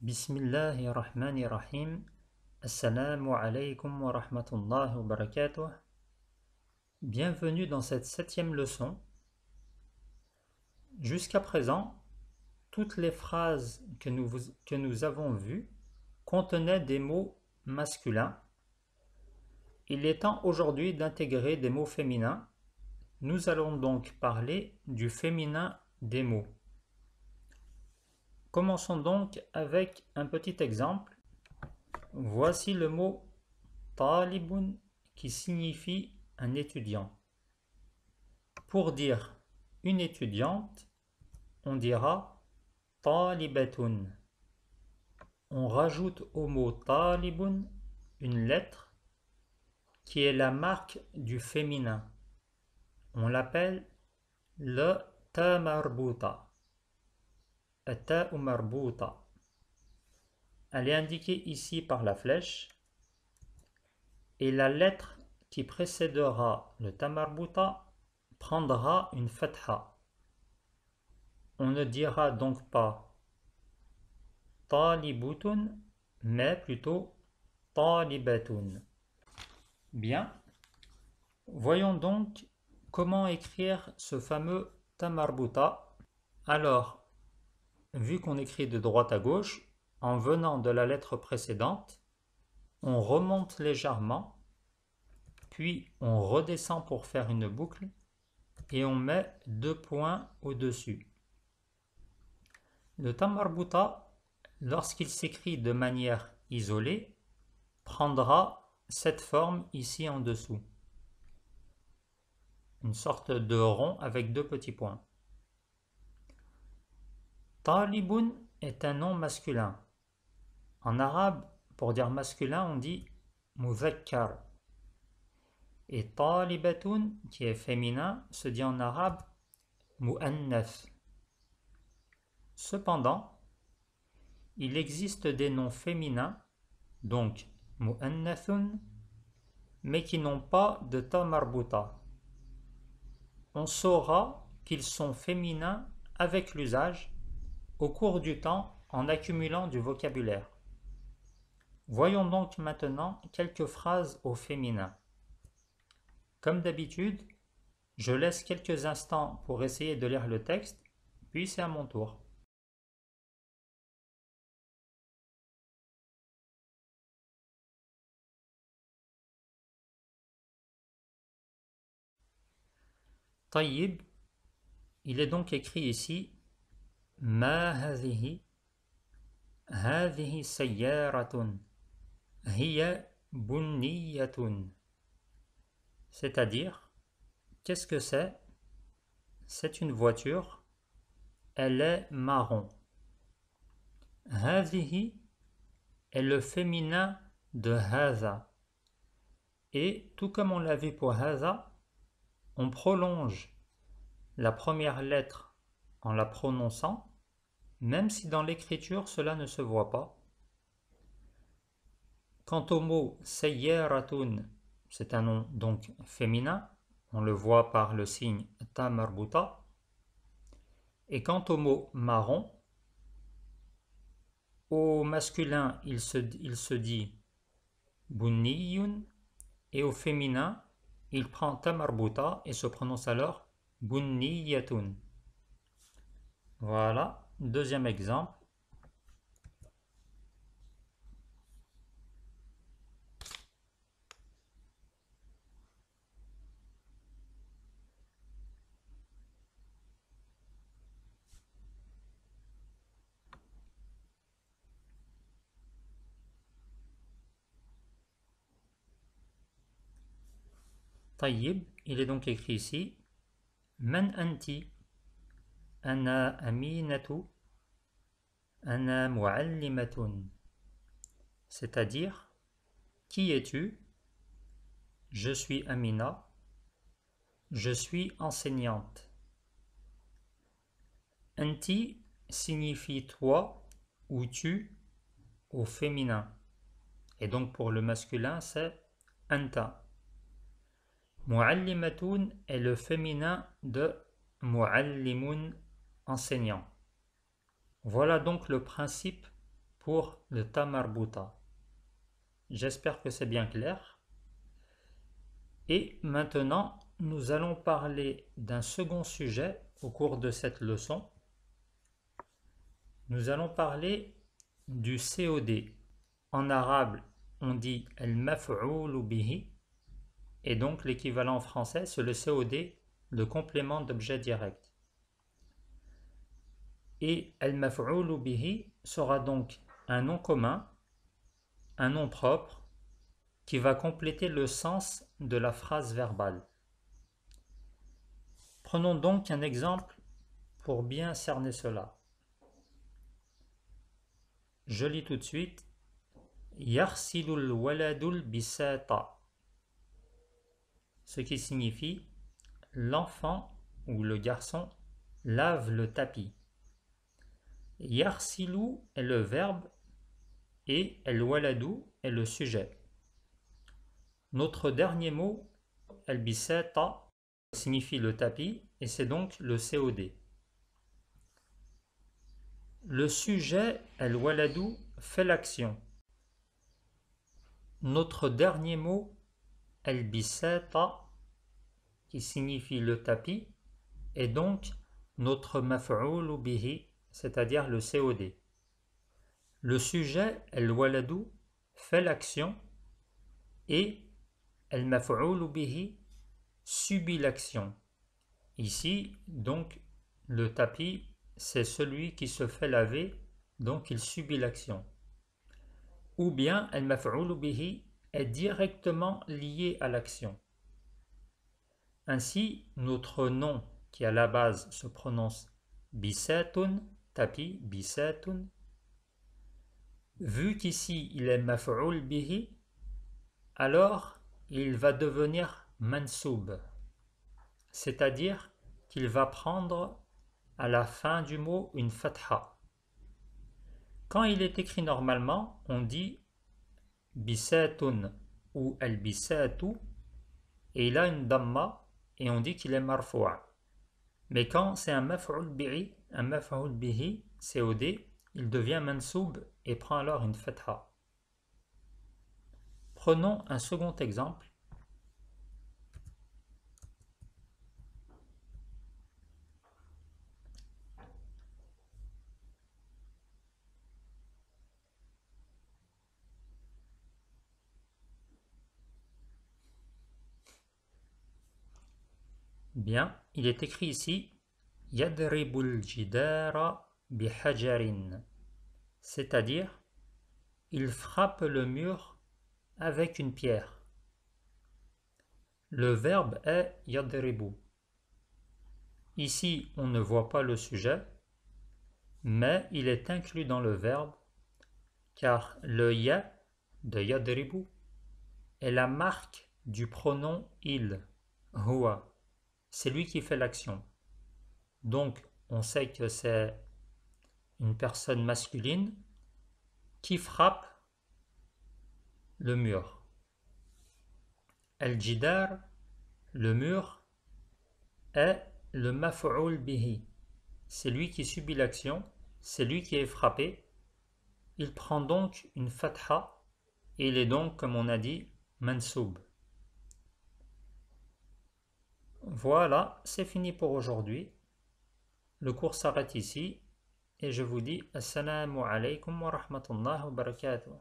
Bismillahirrahmanirrahim. Assalamu alaikum wa rahmatullahi wa barakatuh. Bienvenue dans cette 7e leçon. Jusqu'à présent, toutes les phrases que nous avons vues contenaient des mots masculins. Il est temps aujourd'hui d'intégrer des mots féminins. Nous allons donc parler du féminin des mots. Commençons donc avec un petit exemple. Voici le mot talibun qui signifie un étudiant. Pour dire une étudiante, on dira talibatun. On rajoute au mot talibun une lettre qui est la marque du féminin. On l'appelle le ta marbuta. Elle est indiquée ici par la flèche et la lettre qui précédera le ta marbuta prendra une fatha. On ne dira donc pas talibutun mais plutôt talibatun. Bien, voyons donc comment écrire ce fameux ta marbuta. Alors, vu qu'on écrit de droite à gauche, en venant de la lettre précédente, on remonte légèrement, puis on redescend pour faire une boucle et on met 2 points au-dessus. Le ta marbuta, lorsqu'il s'écrit de manière isolée, prendra cette forme ici en dessous. Une sorte de rond avec 2 petits points. Talibun est un nom masculin. En arabe, pour dire masculin, on dit muzakkar. Et talibatun, qui est féminin, se dit en arabe mu'annath. Cependant, il existe des noms féminins, donc mu'annathun, mais qui n'ont pas de ta marbuta. On saura qu'ils sont féminins avec l'usage au cours du temps en accumulant du vocabulaire. Voyons donc maintenant quelques phrases au féminin. Comme d'habitude, je laisse quelques instants pour essayer de lire le texte, puis c'est à mon tour. Tayyib, il est donc écrit ici Ma hadhihi sayyaratun hiya bunniyatun. C'est-à-dire, qu'est-ce que c'est? C'est une voiture, elle est marron. Hadhihi est le féminin de hadha. Et tout comme on l'a vu pour hadha, on prolonge la première lettre en la prononçant, même si dans l'écriture cela ne se voit pas. Quant au mot sayyaratun, c'est un nom donc féminin, on le voit par le signe ta marbuta. Et quant au mot marron, au masculin il se dit bunniyun et au féminin il prend ta marbuta et se prononce alors bunniyatun. Voilà, deuxième exemple. Tayyib, il est donc écrit ici Man anti Ana aminatu Ana muallimatun. C'est-à-dire, qui es-tu? Je suis Amina, je suis enseignante. Anti signifie toi ou tu au féminin. Et donc pour le masculin, c'est anta. Muallimatun est le féminin de muallimun, enseignant. Voilà donc le principe pour le ta marbuta. J'espère que c'est bien clair. Et maintenant, nous allons parler d'un second sujet au cours de cette leçon. Nous allons parler du COD. En arabe, on dit al-maf'oul bihi, et donc l'équivalent français, c'est le COD, le complément d'objet direct. Et al-maf'oul bihi sera donc un nom commun, un nom propre, qui va compléter le sens de la phrase verbale. Prenons donc un exemple pour bien cerner cela. Je lis tout de suite. Yarsilul waladul bisata. Ce qui signifie l'enfant ou le garçon lave le tapis. Yarsilu est le verbe et el waladu est le sujet. Notre dernier mot, el bisata, signifie le tapis et c'est donc le COD. Le sujet, el waladu, fait l'action. Notre dernier mot, el bisata, qui signifie le tapis, est donc notre maf'oul bihi, c'est-à-dire le COD. Le sujet, el waladu, fait l'action et el maf'oul bihi subit l'action. Ici, donc, le tapis, c'est celui qui se fait laver, donc il subit l'action. Ou bien, el maf'oul bihi est directement lié à l'action. Ainsi, notre nom qui à la base se prononce bisatun, tapis, bisatun, vu qu'ici il est maf'oul bihi, alors il va devenir mansoub, c'est-à-dire qu'il va prendre à la fin du mot une fatha. Quand il est écrit normalement, on dit bisatun ou al bisatu et il a une damma et on dit qu'il est marfoua. Mais quand c'est un maf'oul bihi, COD, il devient mansoub et prend alors une fatha. Prenons un second exemple. Bien, il est écrit ici Yadribul jidara bihajarin, c'est-à-dire il frappe le mur avec une pierre. Le verbe est yadribu. Ici, on ne voit pas le sujet, mais il est inclus dans le verbe car le ya de yadribu est la marque du pronom il, huwa. C'est lui qui fait l'action. Donc, on sait que c'est une personne masculine qui frappe le mur. Al-jidar, le mur, est le maf'oul bihi. C'est lui qui subit l'action, c'est lui qui est frappé. Il prend donc une fatha et il est donc, comme on a dit, mansoub. Voilà, c'est fini pour aujourd'hui. Le cours s'arrête ici et je vous dis assalamu alaykum wa rahmatullahi wa barakatuh.